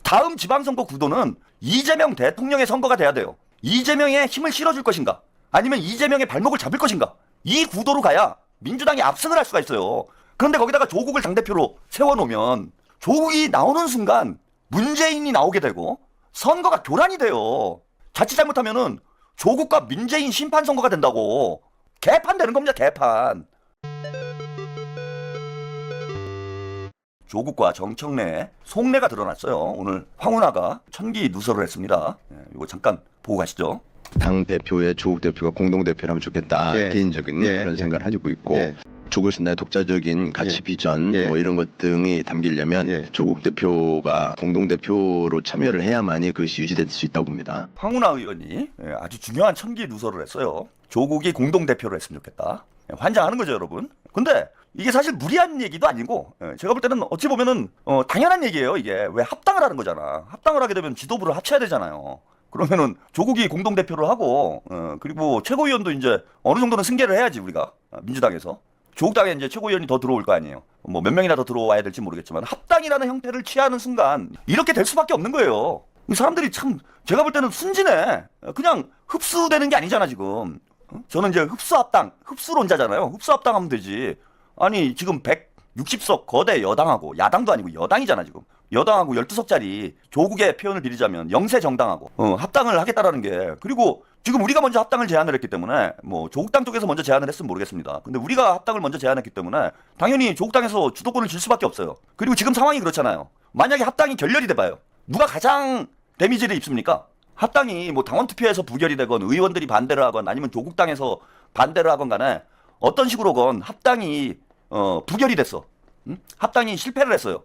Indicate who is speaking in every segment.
Speaker 1: 다음 지방선거 구도는 이재명 대통령의 선거가 돼야 돼요. 이재명의 힘을 실어줄 것인가? 아니면 이재명의 발목을 잡을 것인가? 이 구도로 가야 민주당이 압승을 할 수가 있어요. 그런데 거기다가 조국을 당대표로 세워놓으면 조국이 나오는 순간 문재인이 나오게 되고 선거가 교란이 돼요. 자칫 잘못하면은 조국과 문재인 심판 선거가 된다고. 개판 되는 겁니다, 개판. 조국과 정청래의 속내가 드러났어요. 오늘 황운하가 천기 누설을 했습니다. 이거 잠깐 보고 가시죠.
Speaker 2: 당 대표에 조국 대표가 공동 대표를 하면 좋겠다. 개인적인 그런 생각을 가지고 있고 조국 신당의 독자적인 가치 비전 뭐 이런 것 등이 담기려면 조국 대표가 공동 대표로 참여를 해야만이 그것이 유지될 수 있다고 봅니다.
Speaker 1: 황운하 의원이 아주 중요한 천기 누설을 했어요. 조국이 공동 대표를 했으면 좋겠다. 환장하는 거죠, 여러분. 근데 이게 사실 무리한 얘기도 아니고 제가 볼 때는 어찌 보면은 당연한 얘기예요. 이게 왜 합당을 하는 거잖아. 합당을 하게 되면 지도부를 합쳐야 되잖아요. 그러면은 조국이 공동대표를 하고 그리고 최고위원도 이제 어느 정도는 승계를 해야지 우리가 민주당에서. 조국당에 이제 최고위원이 더 들어올 거 아니에요. 뭐 몇 명이나 더 들어와야 될지 모르겠지만 합당이라는 형태를 취하는 순간 이렇게 될 수밖에 없는 거예요. 이 사람들이 참 제가 볼 때는 순진해. 그냥 흡수되는 게 아니잖아 지금. 저는 이제 흡수합당, 흡수론자잖아요. 흡수합당하면 되지. 아니 지금 160석 거대 여당하고 야당도 아니고 여당이잖아 지금. 여당하고 12석짜리 조국의 표현을 빌리자면 영세 정당하고 합당을 하겠다라는 게, 그리고 지금 우리가 먼저 합당을 제안을 했기 때문에 뭐 조국당 쪽에서 먼저 제안을 했으면 모르겠습니다. 근데 우리가 합당을 먼저 제안했기 때문에 당연히 조국당에서 주도권을 줄 수밖에 없어요. 그리고 지금 상황이 그렇잖아요. 만약에 합당이 결렬이 돼봐요. 누가 가장 데미지를 입습니까? 합당이 뭐 당원 투표에서 부결이 되건 의원들이 반대를 하건 아니면 조국당에서 반대를 하건 간에 어떤 식으로건 합당이 부결이 됐어. 합당이 실패를 했어요.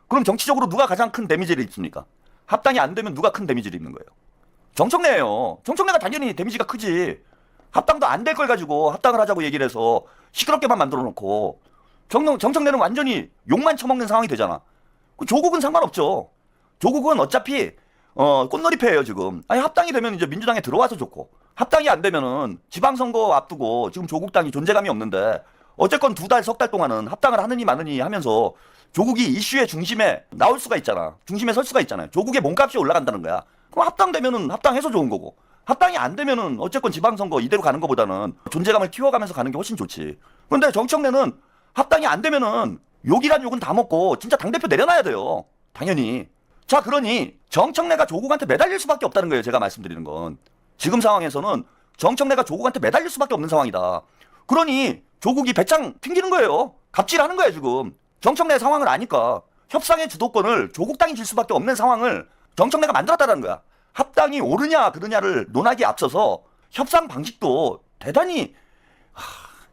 Speaker 1: 그럼 정치적으로 누가 가장 큰 데미지를 입습니까? 합당이 안 되면 누가 큰 데미지를 입는 거예요? 정청래예요. 정청래가 당연히 데미지가 크지. 합당도 안 될 걸 가지고 합당을 하자고 얘기를 해서 시끄럽게만 만들어 놓고 정청래는 완전히 욕만 처먹는 상황이 되잖아. 조국은 상관없죠. 조국은 어차피 꽃놀이패예요 지금. 아니 합당이 되면 이제 민주당에 들어와서 좋고, 합당이 안 되면은 지방선거 앞두고 지금 조국당이 존재감이 없는데 어쨌건 2달, 석 달 동안은 합당을 하느니 마느니 하면서 조국이 이슈의 중심에 나올 수가 있잖아. 중심에 설 수가 있잖아요. 조국의 몸값이 올라간다는 거야. 그럼 합당되면은 합당해서 좋은 거고, 합당이 안 되면은 어쨌건 지방선거 이대로 가는 것보다는 존재감을 키워가면서 가는 게 훨씬 좋지. 그런데 정청래는 합당이 안 되면은 욕이란 욕은 다 먹고 진짜 당대표 내려놔야 돼요. 당연히. 자, 그러니 정청래가 조국한테 매달릴 수밖에 없다는 거예요. 제가 말씀드리는 건. 지금 상황에서는 정청래가 조국한테 매달릴 수밖에 없는 상황이다. 그러니 조국이 배짱 튕기는 거예요. 갑질하는 거예요 지금. 정청래 상황을 아니까 협상의 주도권을 조국당이 질 수밖에 없는 상황을 정청래가 만들었다는 거야. 합당이 옳으냐 그르냐를 논하기에 앞서서 협상 방식도 대단히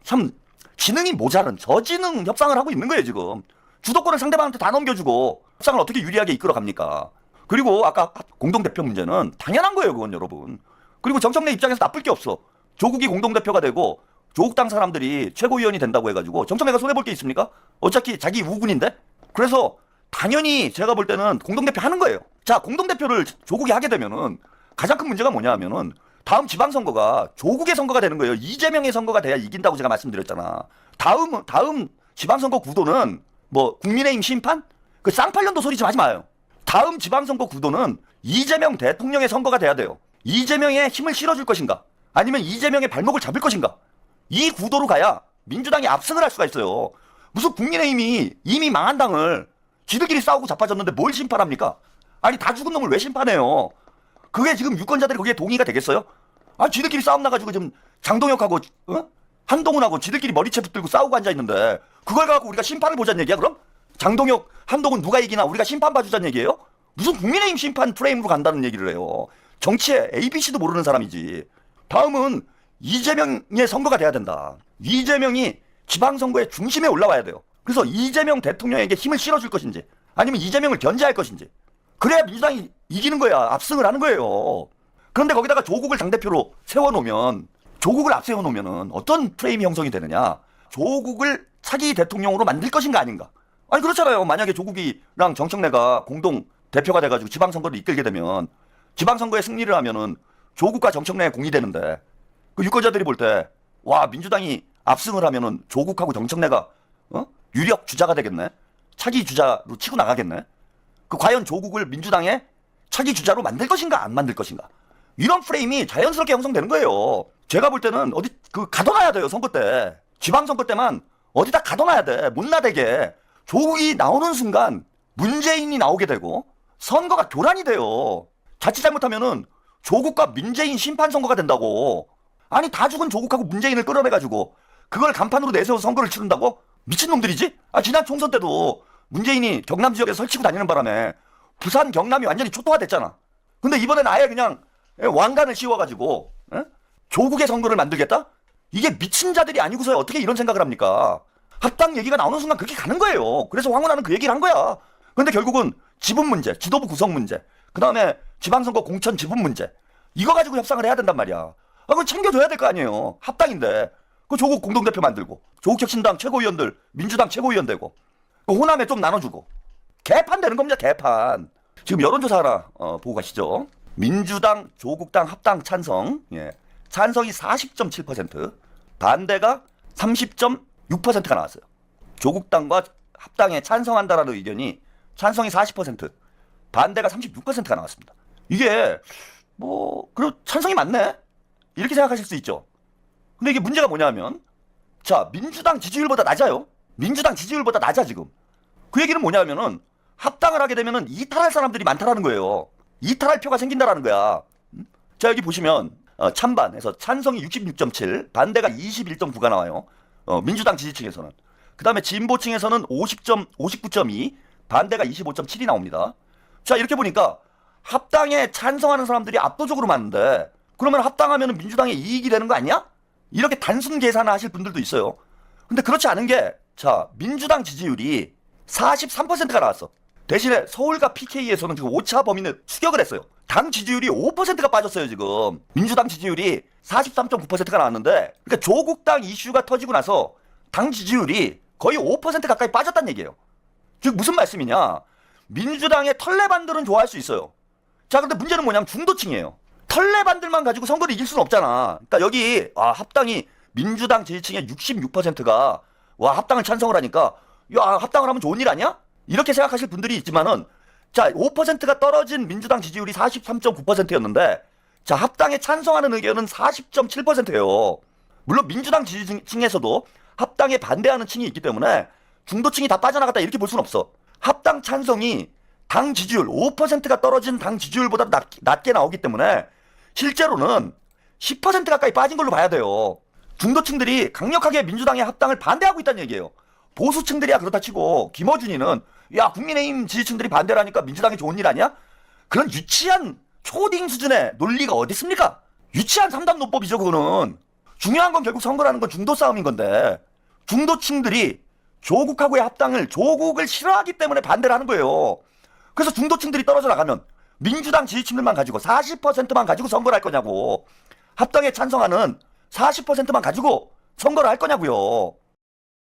Speaker 1: 참 지능이 모자른 저지능 협상을 하고 있는 거예요 지금. 주도권을 상대방한테 다 넘겨주고 협상을 어떻게 유리하게 이끌어갑니까? 그리고 아까 공동대표 문제는 당연한 거예요 그건 여러분. 그리고 정청래 입장에서 나쁠 게 없어. 조국이 공동대표가 되고 조국당 사람들이 최고위원이 된다고 해가지고 정청래가 손해볼 게 있습니까? 어차피 자기 우군인데? 그래서 당연히 제가 볼 때는 공동대표 하는 거예요. 자, 공동대표를 조국이 하게 되면은 가장 큰 문제가 뭐냐 하면은 다음 지방선거가 조국의 선거가 되는 거예요. 이재명의 선거가 돼야 이긴다고 제가 말씀드렸잖아. 다음 지방선거 구도는 뭐 국민의힘 심판? 그 쌍팔년도 소리 좀 하지 마요. 다음 지방선거 구도는 이재명 대통령의 선거가 돼야 돼요. 이재명의 힘을 실어줄 것인가? 아니면 이재명의 발목을 잡을 것인가? 이 구도로 가야 민주당이 압승을 할 수가 있어요. 무슨 국민의힘이 이미 망한 당을 지들끼리 싸우고 자빠졌는데 뭘 심판합니까? 아니 다 죽은 놈을 왜 심판해요? 그게 지금 유권자들이 거기에 동의가 되겠어요? 아 지들끼리 싸움 나가지고 지금 장동혁하고 한동훈하고 지들끼리 머리채 붙들고 싸우고 앉아있는데 그걸 갖고 우리가 심판을 보자는 얘기야 그럼? 장동혁, 한동훈 누가 이기나 우리가 심판 봐주자는 얘기예요? 무슨 국민의힘 심판 프레임으로 간다는 얘기를 해요. 정치에 ABC도 모르는 사람이지. 다음은 이재명의 선거가 돼야 된다. 이재명이 지방선거의 중심에 올라와야 돼요. 그래서 이재명 대통령에게 힘을 실어줄 것인지 아니면 이재명을 견제할 것인지, 그래야 민주당이 이기는 거야. 압승을 하는 거예요. 그런데 거기다가 조국을 당대표로 세워놓으면, 조국을 앞세워놓으면 어떤 프레임이 형성이 되느냐, 조국을 차기 대통령으로 만들 것인가 아닌가. 아니 그렇잖아요. 만약에 조국이랑 정청래가 공동 대표가 돼가지고 지방선거를 이끌게 되면 지방선거에 승리를 하면은 조국과 정청래에 공이 되는데, 그 유권자들이 볼 때 와 민주당이 압승을 하면은 조국하고 정청래가 유력 주자가 되겠네, 차기 주자로 치고 나가겠네. 그 과연 조국을 민주당의 차기 주자로 만들 것인가 안 만들 것인가. 이런 프레임이 자연스럽게 형성되는 거예요. 제가 볼 때는 어디 가둬놔야 돼요. 선거 때. 지방선거 때만 어디다 가둬놔야 돼. 못나대게. 조국이 나오는 순간 문재인이 나오게 되고 선거가 교란이 돼요. 자칫 잘못하면은 조국과 문재인 심판선거가 된다고. 아니 다 죽은 조국하고 문재인을 끌어내가지고 그걸 간판으로 내세워서 선거를 치른다고? 미친놈들이지? 지난 총선 때도 문재인이 경남 지역에 설치고 다니는 바람에 부산 경남이 완전히 초토화됐잖아. 근데 이번엔 아예 그냥 왕관을 씌워가지고 조국의 선거를 만들겠다? 이게 미친 자들이 아니고서 어떻게 이런 생각을 합니까? 합당 얘기가 나오는 순간 그렇게 가는 거예요. 그래서 황운하는 그 얘기를 한 거야. 근데 결국은 지분 문제, 지도부 구성 문제, 그 다음에 지방선거 공천 지분 문제, 이거 가지고 협상을 해야 된단 말이야. 그건 챙겨줘야 될 거 아니에요. 합당인데. 그 조국 공동대표 만들고, 조국혁신당 최고위원들, 민주당 최고위원 되고, 그 호남에 좀 나눠주고. 개판 되는 겁니다, 개판. 지금 여론조사 하나 보고 가시죠. 민주당, 조국당 합당 찬성, 찬성이 40.7%, 반대가 30.6%가 나왔어요. 조국당과 합당에 찬성한다라는 의견이 찬성이 40%, 반대가 36%가 나왔습니다. 이게 그리고 찬성이 많네? 이렇게 생각하실 수 있죠. 근데 이게 문제가 뭐냐면, 자, 민주당 지지율보다 낮아요. 민주당 지지율보다 낮아, 지금. 그 얘기는 뭐냐면은, 합당을 하게 되면은 이탈할 사람들이 많다라는 거예요. 이탈할 표가 생긴다라는 거야. 자, 여기 보시면, 찬반에서 찬성이 66.7, 반대가 21.9가 나와요. 민주당 지지층에서는. 그 다음에 진보층에서는 59.2, 반대가 25.7이 나옵니다. 자, 이렇게 보니까 합당에 찬성하는 사람들이 압도적으로 많은데, 그러면 합당하면 민주당의 이익이 되는 거 아니야? 이렇게 단순 계산을 하실 분들도 있어요. 근데 그렇지 않은 게, 자, 민주당 지지율이 43%가 나왔어. 대신에 서울과 PK에서는 지금 오차 범위는 추격을 했어요. 당 지지율이 5%가 빠졌어요, 지금. 민주당 지지율이 43.9%가 나왔는데, 그러니까 조국당 이슈가 터지고 나서 당 지지율이 거의 5% 가까이 빠졌다는 얘기예요. 즉, 무슨 말씀이냐? 민주당의 털레반들은 좋아할 수 있어요. 자, 근데 문제는 뭐냐면 중도층이에요. 털레반들만 가지고 선거를 이길 수는 없잖아. 그러니까 여기 합당이 민주당 지지층의 66%가 합당을 찬성을 하니까 합당을 하면 좋은 일 아니야? 이렇게 생각하실 분들이 있지만은, 자, 5%가 떨어진 민주당 지지율이 43.9%였는데, 자, 합당에 찬성하는 의견은 40.7%예요. 물론 민주당 지지층에서도 합당에 반대하는 층이 있기 때문에 중도층이 다 빠져나갔다 이렇게 볼 수는 없어. 합당 찬성이 당 지지율 5%가 떨어진 당 지지율보다 낮게 나오기 때문에 실제로는 10% 가까이 빠진 걸로 봐야 돼요. 중도층들이 강력하게 민주당의 합당을 반대하고 있다는 얘기예요. 보수층들이야 그렇다 치고 김어준이는 국민의힘 지지층들이 반대를 하니까 민주당이 좋은 일 아니야? 그런 유치한 초딩 수준의 논리가 어디 있습니까? 유치한 3단 논법이죠. 그거는. 중요한 건 결국 선거라는 건 중도 싸움인 건데, 중도층들이 조국하고의 합당을, 조국을 싫어하기 때문에 반대를 하는 거예요. 그래서 중도층들이 떨어져 나가면 민주당 지지층들만 가지고 40%만 가지고 선거를 할 거냐고. 합당에 찬성하는 40%만 가지고 선거를 할 거냐고요.